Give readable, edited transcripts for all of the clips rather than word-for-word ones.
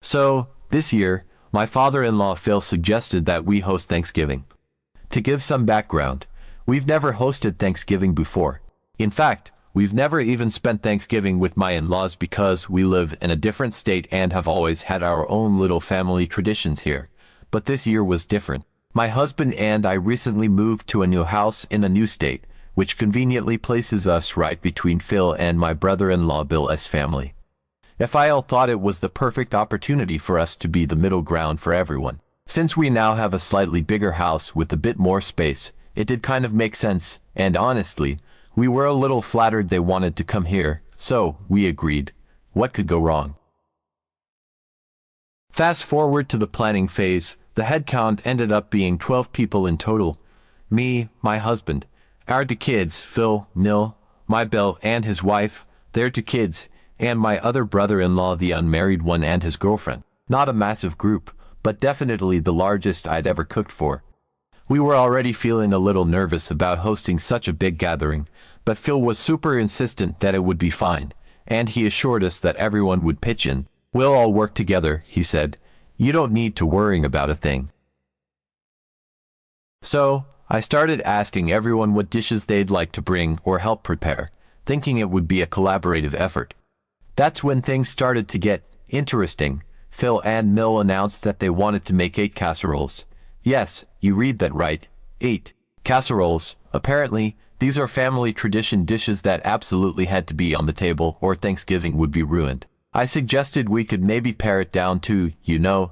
So, this year, my father-in-law Phil suggested that we host Thanksgiving. To give some background, we've never hosted Thanksgiving before. In fact, we've never even spent Thanksgiving with my in-laws because we live in a different state and have always had our own little family traditions here. But this year was different. My husband and I recently moved to a new house in a new state, which conveniently places us right between Phil and my brother-in-law Bill's family. Phil thought it was the perfect opportunity for us to be the middle ground for everyone. Since we now have a slightly bigger house with a bit more space, it did kind of make sense, and honestly, we were a little flattered they wanted to come here, so we agreed. What could go wrong? Fast forward to the planning phase, the head count ended up being 12 people in total. Me, my husband, our two kids, Phil, Nil, my Bill and his wife, their two kids, and my other brother-in-law, the unmarried one, and his girlfriend. Not a massive group, but definitely the largest I'd ever cooked for. We were already feeling a little nervous about hosting such a big gathering, but Phil was super insistent that it would be fine, and he assured us that everyone would pitch in. We'll all work together, he said. You don't need to worry about a thing. So, I started asking everyone what dishes they'd like to bring or help prepare, thinking it would be a collaborative effort. That's when things started to get interesting. Phil and Mill announced that they wanted to make 8 casseroles. Yes, you read that right. 8 casseroles. Apparently, these are family tradition dishes that absolutely had to be on the table or Thanksgiving would be ruined. I suggested we could maybe pare it down to,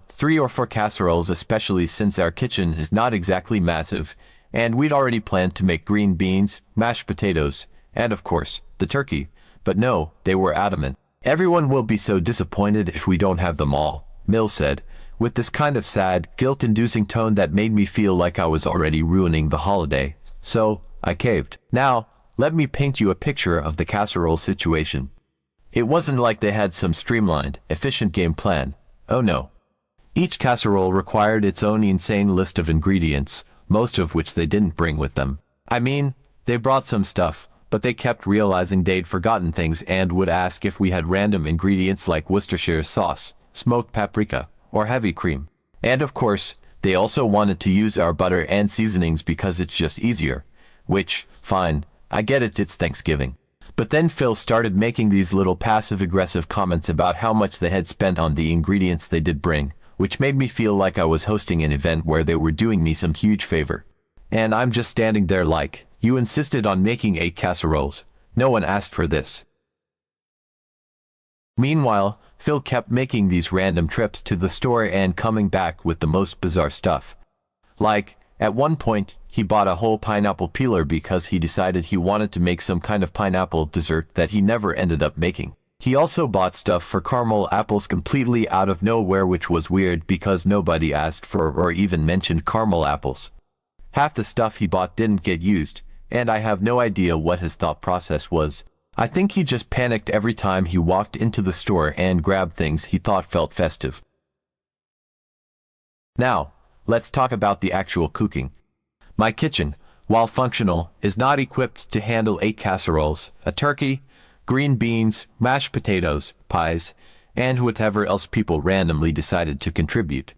3 or 4 casseroles, especially since our kitchen is not exactly massive, and we'd already planned to make green beans, mashed potatoes, and of course, the turkey. But no, they were adamant. Everyone will be so disappointed if we don't have them all, Mill said, with this kind of sad, guilt-inducing tone that made me feel like I was already ruining the holiday. So, I caved. Now, let me paint you a picture of the casserole situation. It wasn't like they had some streamlined, efficient game plan. Oh no. Each casserole required its own insane list of ingredients, most of which they didn't bring with them. I mean, they brought some stuff, but they kept realizing they'd forgotten things and would ask if we had random ingredients like Worcestershire sauce, smoked paprika, or heavy cream. And of course, they also wanted to use our butter and seasonings because it's just easier. Which, fine, I get it, it's Thanksgiving. But then Phil started making these little passive-aggressive comments about how much they had spent on the ingredients they did bring, which made me feel like I was hosting an event where they were doing me some huge favor. And I'm just standing there like, you insisted on making 8 casseroles. No one asked for this. Meanwhile, Phil kept making these random trips to the store and coming back with the most bizarre stuff. Like, at one point, he bought a whole pineapple peeler because he decided he wanted to make some kind of pineapple dessert that he never ended up making. He also bought stuff for caramel apples completely out of nowhere, which was weird because nobody asked for or even mentioned caramel apples. Half the stuff he bought didn't get used, and I have no idea what his thought process was. I think he just panicked every time he walked into the store and grabbed things he thought felt festive. Now, let's talk about the actual cooking. My kitchen, while functional, is not equipped to handle 8 casseroles, a turkey, green beans, mashed potatoes, pies, and whatever else people randomly decided to contribute.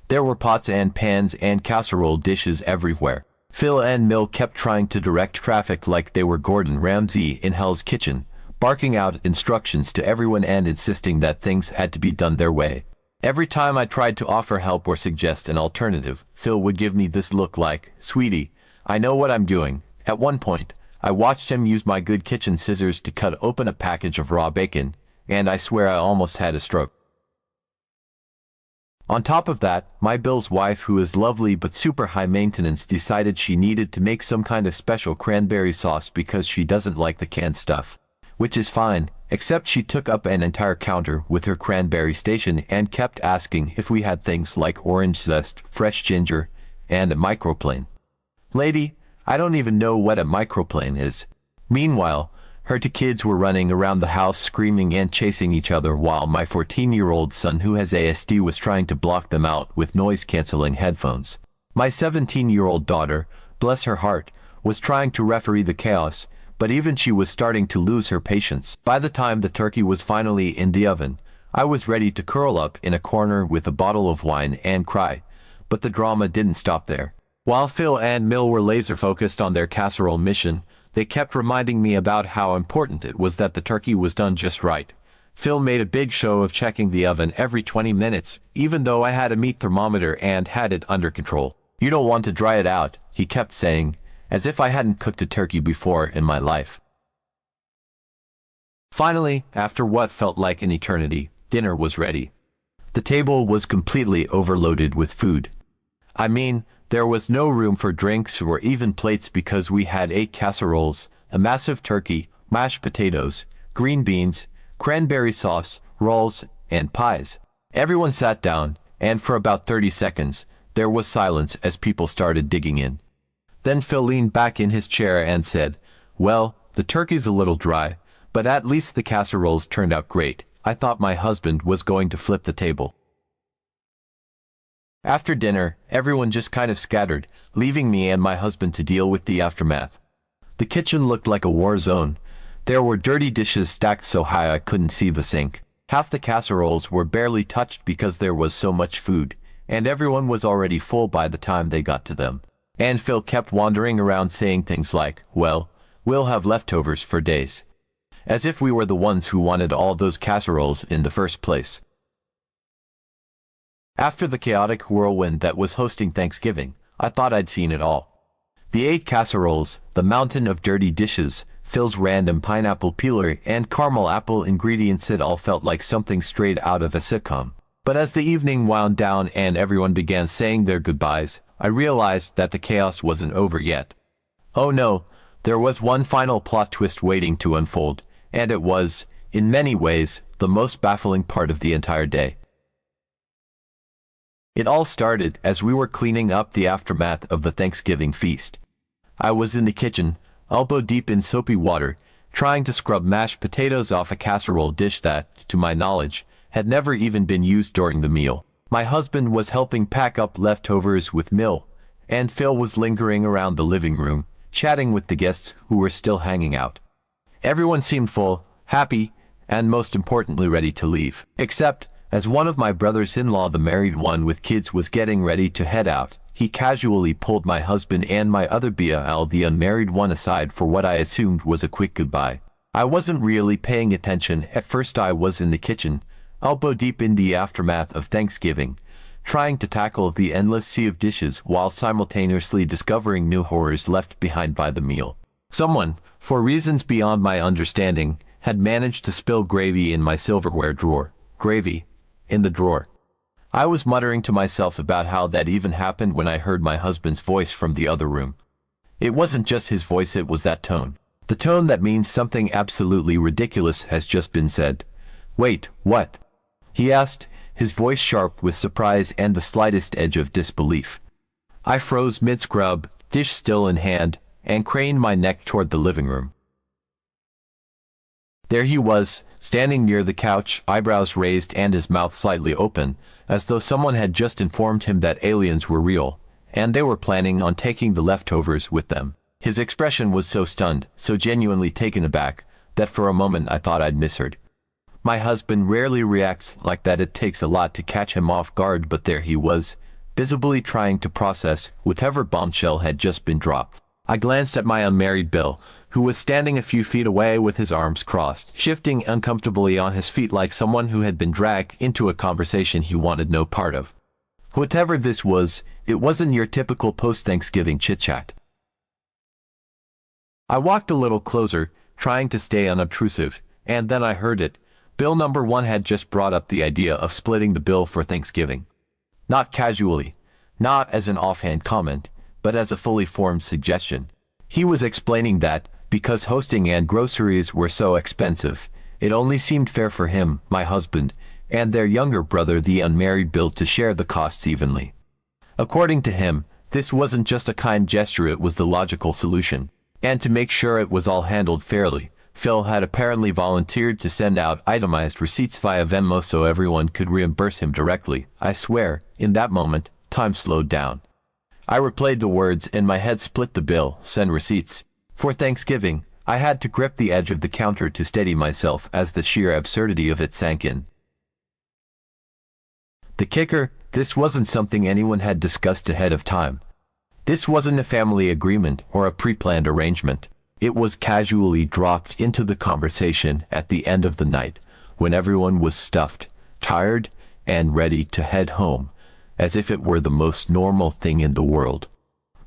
There were pots and pans and casserole dishes everywhere. Phil and Mill kept trying to direct traffic like they were Gordon Ramsay in Hell's Kitchen, barking out instructions to everyone and insisting that things had to be done their way. Every time I tried to offer help or suggest an alternative, Phil would give me this look like, "Sweetie, I know what I'm doing." At one point, I watched him use my good kitchen scissors to cut open a package of raw bacon, and I swear I almost had a stroke. On top of that, my Bill's wife, who is lovely but super high maintenance, decided she needed to make some kind of special cranberry sauce because she doesn't like the canned stuff. Which is fine, except she took up an entire counter with her cranberry station and kept asking if we had things like orange zest, fresh ginger, and a microplane. Lady, I don't even know what a microplane is. Meanwhile, her 2 kids were running around the house screaming and chasing each other while my 14-year-old son, who has ASD, was trying to block them out with noise-canceling headphones. My 17-year-old daughter, bless her heart, was trying to referee the chaos, but even she was starting to lose her patience. By the time the turkey was finally in the oven, I was ready to curl up in a corner with a bottle of wine and cry, but the drama didn't stop there. While Phil and Mill were laser-focused on their casserole mission, they kept reminding me about how important it was that the turkey was done just right. Phil made a big show of checking the oven every 20 minutes, even though I had a meat thermometer and had it under control. "You don't want to dry it out," he kept saying, as if I hadn't cooked a turkey before in my life. Finally, after what felt like an eternity, dinner was ready. The table was completely overloaded with food. I mean, there was no room for drinks or even plates because we had 8 casseroles, a massive turkey, mashed potatoes, green beans, cranberry sauce, rolls, and pies. Everyone sat down, and for about 30 seconds, there was silence as people started digging in. Then Phil leaned back in his chair and said, "Well, the turkey's a little dry, but at least the casseroles turned out great." I thought my husband was going to flip the table. After dinner, everyone just kind of scattered, leaving me and my husband to deal with the aftermath. The kitchen looked like a war zone. There were dirty dishes stacked so high I couldn't see the sink. Half the casseroles were barely touched because there was so much food, and everyone was already full by the time they got to them. And Phil kept wandering around saying things like, "Well, we'll have leftovers for days." As if we were the ones who wanted all those casseroles in the first place. After the chaotic whirlwind that was hosting Thanksgiving, I thought I'd seen it all. The 8 casseroles, the mountain of dirty dishes, Phil's random pineapple peeler and caramel apple ingredients, it all felt like something straight out of a sitcom. But as the evening wound down and everyone began saying their goodbyes, I realized that the chaos wasn't over yet. Oh no, there was one final plot twist waiting to unfold, and it was, in many ways, the most baffling part of the entire day. It all started as we were cleaning up the aftermath of the Thanksgiving feast. I was in the kitchen, elbow deep in soapy water, trying to scrub mashed potatoes off a casserole dish that, to my knowledge, had never even been used during the meal. My husband was helping pack up leftovers with Mill, and Phil was lingering around the living room, chatting with the guests who were still hanging out. Everyone seemed full, happy, and most importantly ready to leave. Except, as one of my brothers-in-law, the married one with kids, was getting ready to head out, he casually pulled my husband and my other BL, the unmarried one, aside for what I assumed was a quick goodbye. I wasn't really paying attention at first. I was in the kitchen, elbow deep in the aftermath of Thanksgiving, trying to tackle the endless sea of dishes while simultaneously discovering new horrors left behind by the meal. Someone, for reasons beyond my understanding, had managed to spill gravy in my silverware drawer. Gravy in the drawer. I was muttering to myself about how that even happened when I heard my husband's voice from the other room. It wasn't just his voice, it was that tone. The tone that means something absolutely ridiculous has just been said. "Wait, what?" he asked, his voice sharp with surprise and the slightest edge of disbelief. I froze mid-scrub, dish still in hand, and craned my neck toward the living room. There he was, standing near the couch, eyebrows raised and his mouth slightly open, as though someone had just informed him that aliens were real, and they were planning on taking the leftovers with them. His expression was so stunned, so genuinely taken aback, that for a moment I thought I'd misheard. My husband rarely reacts like that. It takes a lot to catch him off guard, but there he was, visibly trying to process whatever bombshell had just been dropped. I glanced at my unmarried Bill, who was standing a few feet away with his arms crossed, shifting uncomfortably on his feet like someone who had been dragged into a conversation he wanted no part of. Whatever this was, it wasn't your typical post-Thanksgiving chit-chat. I walked a little closer, trying to stay unobtrusive, and then I heard it. Bill number 1 had just brought up the idea of splitting the bill for Thanksgiving. Not casually, not as an offhand comment, but as a fully formed suggestion. He was explaining that, because hosting and groceries were so expensive, it only seemed fair for him, my husband, and their younger brother, the unmarried Bill, to share the costs evenly. According to him, this wasn't just a kind gesture, it was the logical solution. And to make sure it was all handled fairly, Phil had apparently volunteered to send out itemized receipts via Venmo so everyone could reimburse him directly. I swear, in that moment, time slowed down. I replayed the words in my head: split the bill, send receipts. For Thanksgiving, I had to grip the edge of the counter to steady myself as the sheer absurdity of it sank in. The kicker, this wasn't something anyone had discussed ahead of time. This wasn't a family agreement or a pre-planned arrangement. It was casually dropped into the conversation at the end of the night, when everyone was stuffed, tired, and ready to head home, as if it were the most normal thing in the world.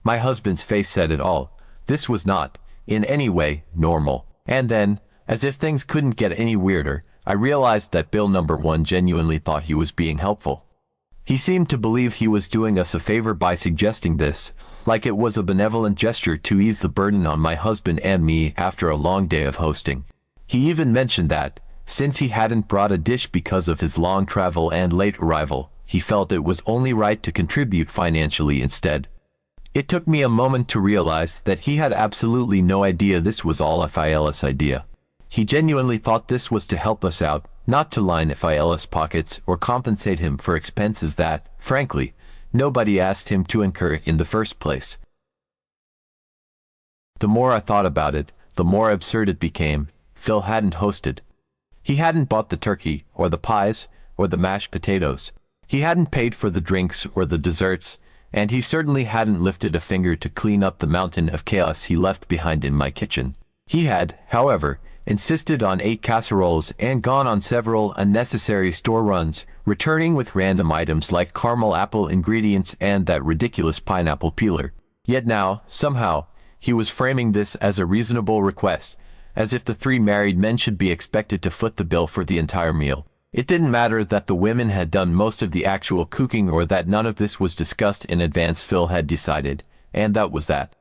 My husband's face said it all. This was not, in any way, normal. And then, as if things couldn't get any weirder, I realized that Bill number 1 genuinely thought he was being helpful. He seemed to believe he was doing us a favor by suggesting this, like it was a benevolent gesture to ease the burden on my husband and me after a long day of hosting. He even mentioned that, since he hadn't brought a dish because of his long travel and late arrival, he felt it was only right to contribute financially instead. It took me a moment to realize that he had absolutely no idea this was all Phileas' idea. He genuinely thought this was to help us out, not to line Phileas' pockets or compensate him for expenses that, frankly, nobody asked him to incur in the first place. The more I thought about it, the more absurd it became. Phil hadn't hosted. He hadn't bought the turkey, or the pies, or the mashed potatoes. He hadn't paid for the drinks or the desserts, and he certainly hadn't lifted a finger to clean up the mountain of chaos he left behind in my kitchen. He had, however, insisted on 8 casseroles and gone on several unnecessary store runs, returning with random items like caramel apple ingredients and that ridiculous pineapple peeler. Yet now, somehow, he was framing this as a reasonable request, as if the 3 married men should be expected to foot the bill for the entire meal. It didn't matter that the women had done most of the actual cooking or that none of this was discussed in advance. Phil had decided, and that was that.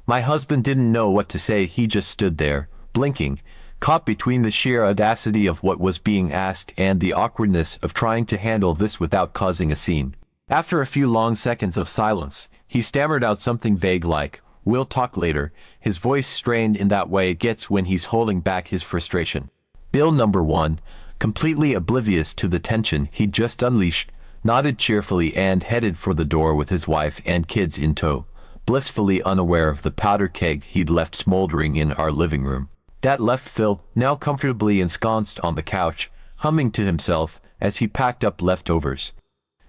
My husband didn't know what to say. He just stood there, blinking, caught between the sheer audacity of what was being asked and the awkwardness of trying to handle this without causing a scene. After a few long seconds of silence, he stammered out something vague like, "We'll talk later," his voice strained in that way it gets when he's holding back his frustration. Bill number 1, completely oblivious to the tension he'd just unleashed, nodded cheerfully and headed for the door with his wife and kids in tow, blissfully unaware of the powder keg he'd left smoldering in our living room. That left Phil, now comfortably ensconced on the couch, humming to himself as he packed up leftovers.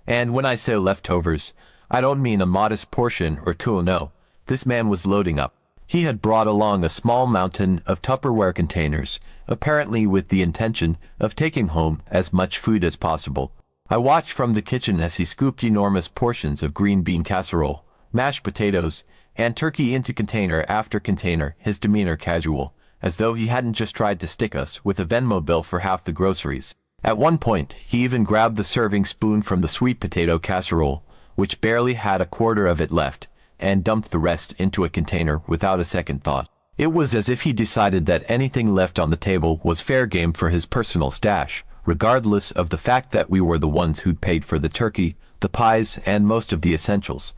And when I say leftovers, I don't mean a modest portion or two, no. This man was loading up. He had brought along a small mountain of Tupperware containers, apparently with the intention of taking home as much food as possible. I watched from the kitchen as he scooped enormous portions of green bean casserole, mashed potatoes, and turkey into container after container, his demeanor casual, as though he hadn't just tried to stick us with a Venmo bill for half the groceries. At one point, he even grabbed the serving spoon from the sweet potato casserole, which barely had a quarter of it left, and dumped the rest into a container without a second thought. It was as if he decided that anything left on the table was fair game for his personal stash, regardless of the fact that we were the ones who'd paid for the turkey, the pies, and most of the essentials.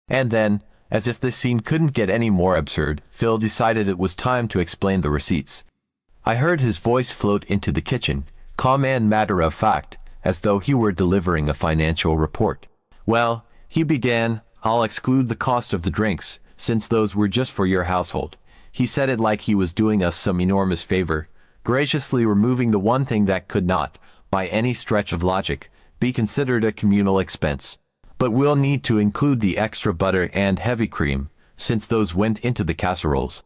And then, as if this scene couldn't get any more absurd, Phil decided it was time to explain the receipts. I heard his voice float into the kitchen, calm and matter-of-fact, as though he were delivering a financial report. "Well," he began, "I'll exclude the cost of the drinks, since those were just for your household." He said it like he was doing us some enormous favor, graciously removing the one thing that could not, by any stretch of logic, be considered a communal expense. "But we'll need to include the extra butter and heavy cream, since those went into the casseroles."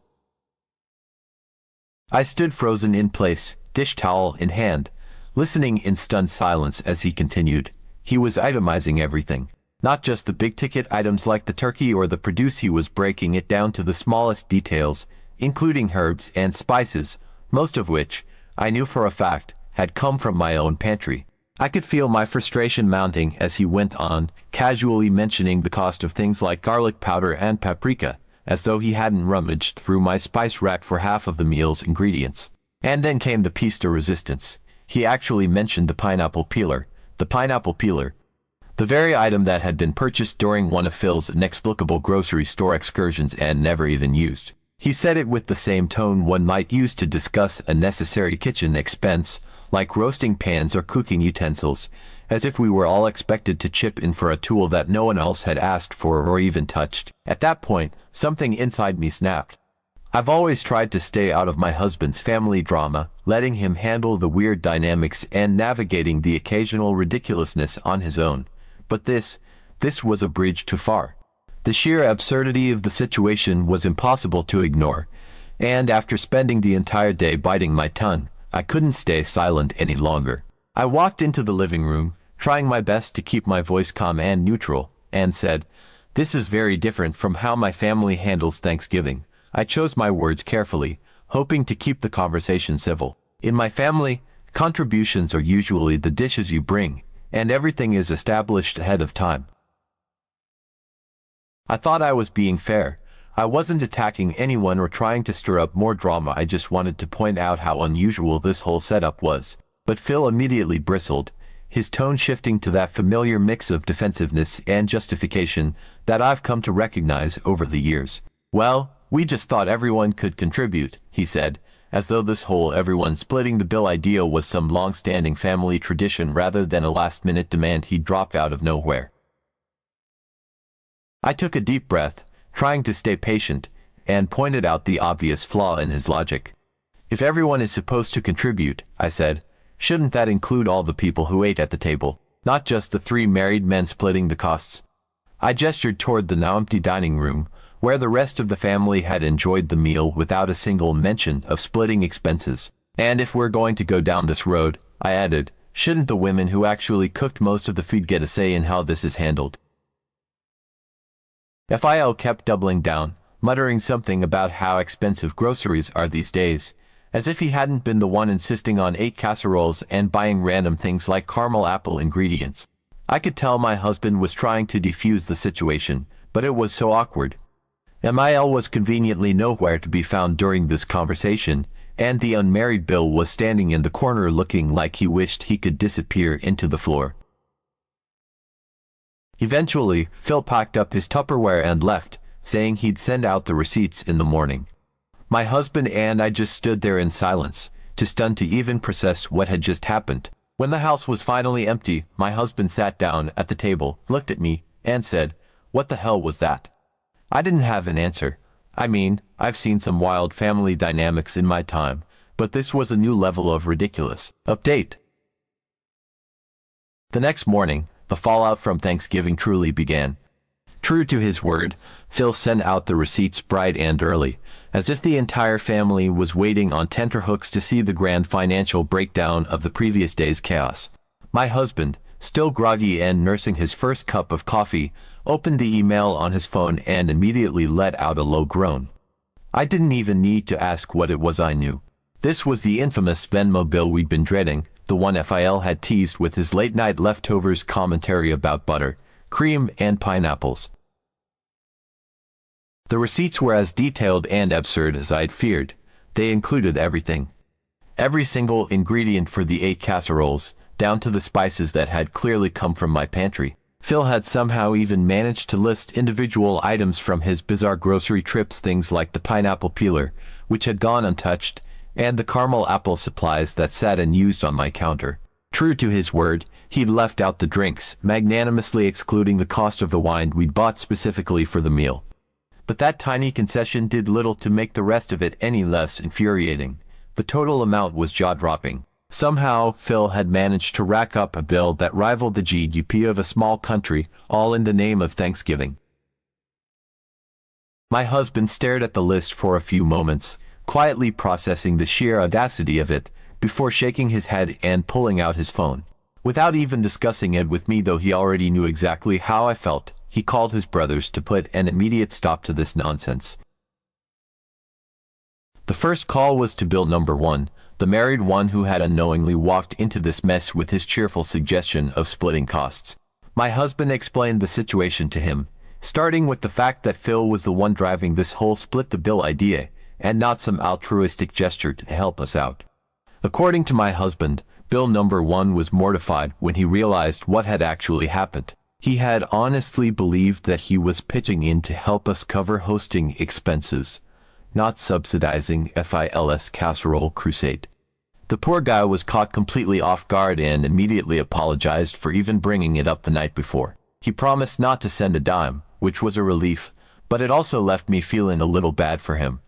I stood frozen in place, dish towel in hand, listening in stunned silence as he continued. He was itemizing everything. Not just the big-ticket items like the turkey or the produce, he was breaking it down to the smallest details, including herbs and spices, most of which, I knew for a fact, had come from my own pantry. I could feel my frustration mounting as he went on, casually mentioning the cost of things like garlic powder and paprika, as though he hadn't rummaged through my spice rack for half of the meal's ingredients. And then came the piece de resistance. He actually mentioned the pineapple peeler. The pineapple peeler. The very item that had been purchased during one of Phil's inexplicable grocery store excursions and never even used. He said it with the same tone one might use to discuss a necessary kitchen expense, like roasting pans or cooking utensils, as if we were all expected to chip in for a tool that no one else had asked for or even touched. At that point, something inside me snapped. I've always tried to stay out of my husband's family drama, letting him handle the weird dynamics and navigating the occasional ridiculousness on his own. But this was a bridge too far. The sheer absurdity of the situation was impossible to ignore, and after spending the entire day biting my tongue, I couldn't stay silent any longer. I walked into the living room, trying my best to keep my voice calm and neutral, and said, "This is very different from how my family handles Thanksgiving." I chose my words carefully, hoping to keep the conversation civil. In my family, contributions are usually the dishes you bring, and everything is established ahead of time. I thought I was being fair. I wasn't attacking anyone or trying to stir up more drama. I just wanted to point out how unusual this whole setup was. But Phil immediately bristled, his tone shifting to that familiar mix of defensiveness and justification that I've come to recognize over the years. "Well, we just thought everyone could contribute," he said, as though this whole everyone splitting the bill idea was some long-standing family tradition rather than a last-minute demand he'd dropped out of nowhere. I took a deep breath, trying to stay patient, and pointed out the obvious flaw in his logic. "If everyone is supposed to contribute," I said, "shouldn't that include all the people who ate at the table, not just the 3 married men splitting the costs?" I gestured toward the now empty dining room, where the rest of the family had enjoyed the meal without a single mention of splitting expenses. "And if we're going to go down this road," I added, "shouldn't the women who actually cooked most of the food get a say in how this is handled?" Phil kept doubling down, muttering something about how expensive groceries are these days, as if he hadn't been the one insisting on 8 casseroles and buying random things like caramel apple ingredients. I could tell my husband was trying to defuse the situation, but it was so awkward. Mil was conveniently nowhere to be found during this conversation, and the unmarried Bill was standing in the corner looking like he wished he could disappear into the floor. Eventually, Phil packed up his Tupperware and left, saying he'd send out the receipts in the morning. My husband and I just stood there in silence, too stunned to even process what had just happened. When the house was finally empty, my husband sat down at the table, looked at me, and said, "What the hell was that?" I didn't have an answer. I mean, I've seen some wild family dynamics in my time, but this was a new level of ridiculous. Update. The next morning, the fallout from Thanksgiving truly began. True to his word, Phil sent out the receipts bright and early, as if the entire family was waiting on tenterhooks to see the grand financial breakdown of the previous day's chaos. My husband, still groggy and nursing his first cup of coffee, opened the email on his phone and immediately let out a low groan. I didn't even need to ask what it was. I knew. This was the infamous Venmo bill we'd been dreading, the one Phil had teased with his late-night leftovers commentary about butter, cream, and pineapples. The receipts were as detailed and absurd as I'd feared. They included everything. Every single ingredient for the 8 casseroles, down to the spices that had clearly come from my pantry. Phil had somehow even managed to list individual items from his bizarre grocery trips, things like the pineapple peeler, which had gone untouched, and the caramel apple supplies that sat unused on my counter. True to his word, he'd left out the drinks, magnanimously excluding the cost of the wine we'd bought specifically for the meal. But that tiny concession did little to make the rest of it any less infuriating. The total amount was jaw-dropping. Somehow, Phil had managed to rack up a bill that rivaled the GDP of a small country, all in the name of Thanksgiving. My husband stared at the list for a few moments, quietly processing the sheer audacity of it, before shaking his head and pulling out his phone. Without even discussing it with me, though he already knew exactly how I felt, he called his brothers to put an immediate stop to this nonsense. The first call was to Bill number 1, the married one who had unknowingly walked into this mess with his cheerful suggestion of splitting costs. My husband explained the situation to him, starting with the fact that Phil was the one driving this whole split the bill idea, and not some altruistic gesture to help us out. According to my husband, Bill number 1 was mortified when he realized what had actually happened. He had honestly believed that he was pitching in to help us cover hosting expenses, not subsidizing Phil's casserole crusade. The poor guy was caught completely off guard and immediately apologized for even bringing it up the night before. He promised not to send a dime, which was a relief, but it also left me feeling a little bad for him.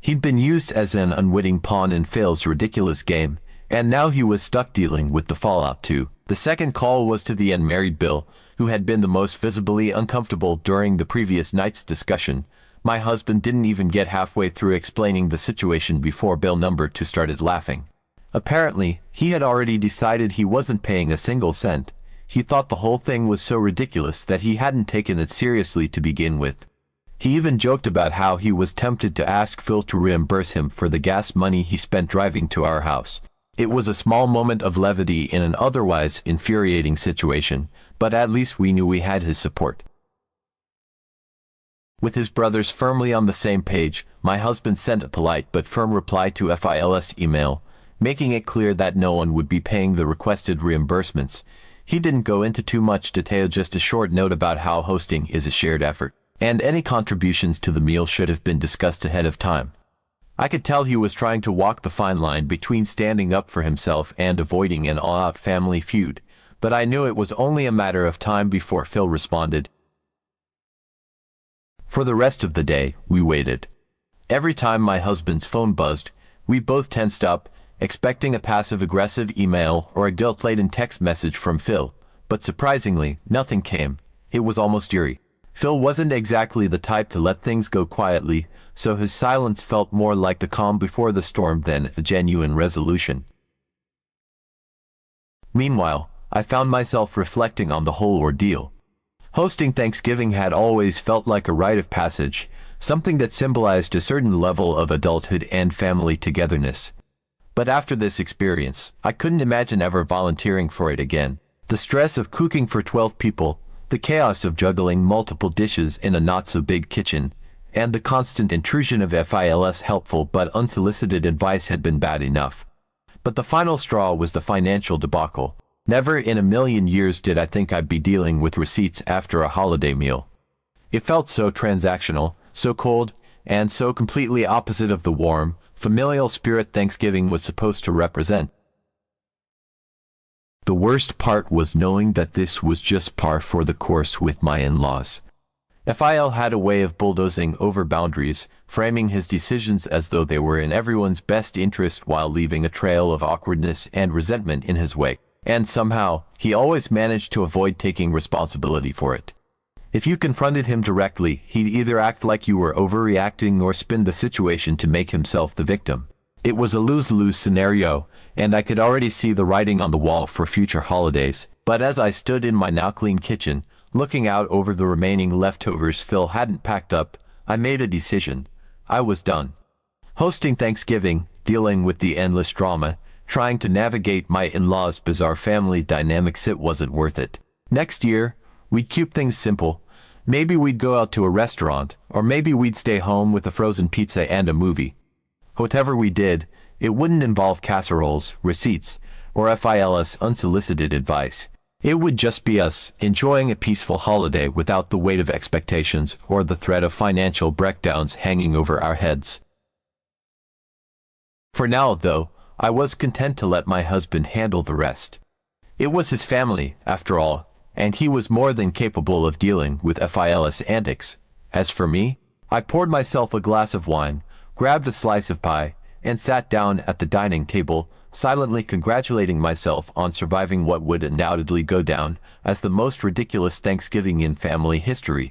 He'd been used as an unwitting pawn in Phil's ridiculous game, and now he was stuck dealing with the fallout too. The second call was to the unmarried Bill, who had been the most visibly uncomfortable during the previous night's discussion. My husband didn't even get halfway through explaining the situation before Bill number 2 started laughing. Apparently, he had already decided he wasn't paying a single cent. He thought the whole thing was so ridiculous that he hadn't taken it seriously to begin with. He even joked about how he was tempted to ask Phil to reimburse him for the gas money he spent driving to our house. It was a small moment of levity in an otherwise infuriating situation, but at least we knew we had his support. With his brothers firmly on the same page, my husband sent a polite but firm reply to Phil's email, making it clear that no one would be paying the requested reimbursements. He didn't go into too much detail, just a short note about how hosting is a shared effort, and any contributions to the meal should have been discussed ahead of time. I could tell he was trying to walk the fine line between standing up for himself and avoiding an all-out family feud, but I knew it was only a matter of time before Phil responded. For the rest of the day, we waited. Every time my husband's phone buzzed, we both tensed up, expecting a passive-aggressive email or a guilt-laden text message from Phil, but surprisingly, nothing came. It was almost eerie. Phil wasn't exactly the type to let things go quietly, so his silence felt more like the calm before the storm than a genuine resolution. Meanwhile, I found myself reflecting on the whole ordeal. Hosting Thanksgiving had always felt like a rite of passage, something that symbolized a certain level of adulthood and family togetherness. But after this experience, I couldn't imagine ever volunteering for it again. The stress of cooking for 12 people, the chaos of juggling multiple dishes in a not-so-big kitchen, and the constant intrusion of Phil's helpful but unsolicited advice had been bad enough. But the final straw was the financial debacle. Never in a million years did I think I'd be dealing with receipts after a holiday meal. It felt so transactional, so cold, and so completely opposite of the warm, familial spirit Thanksgiving was supposed to represent. The worst part was knowing that this was just par for the course with my in-laws. Phil had a way of bulldozing over boundaries, framing his decisions as though they were in everyone's best interest while leaving a trail of awkwardness and resentment in his wake. And somehow, he always managed to avoid taking responsibility for it. If you confronted him directly, he'd either act like you were overreacting or spin the situation to make himself the victim. It was a lose-lose scenario, and I could already see the writing on the wall for future holidays. But as I stood in my now-clean kitchen, looking out over the remaining leftovers Phil hadn't packed up, I made a decision. I was done. Hosting Thanksgiving, dealing with the endless drama, trying to navigate my in-laws' bizarre family dynamics, it wasn't worth it. Next year, we'd keep things simple. Maybe we'd go out to a restaurant, or maybe we'd stay home with a frozen pizza and a movie. Whatever we did, it wouldn't involve casseroles, receipts, or Phil's unsolicited advice. It would just be us, enjoying a peaceful holiday without the weight of expectations or the threat of financial breakdowns hanging over our heads. For now, though, I was content to let my husband handle the rest. It was his family, after all, and he was more than capable of dealing with Phil's antics. As for me, I poured myself a glass of wine, grabbed a slice of pie, and sat down at the dining table, silently congratulating myself on surviving what would undoubtedly go down as the most ridiculous Thanksgiving in family history.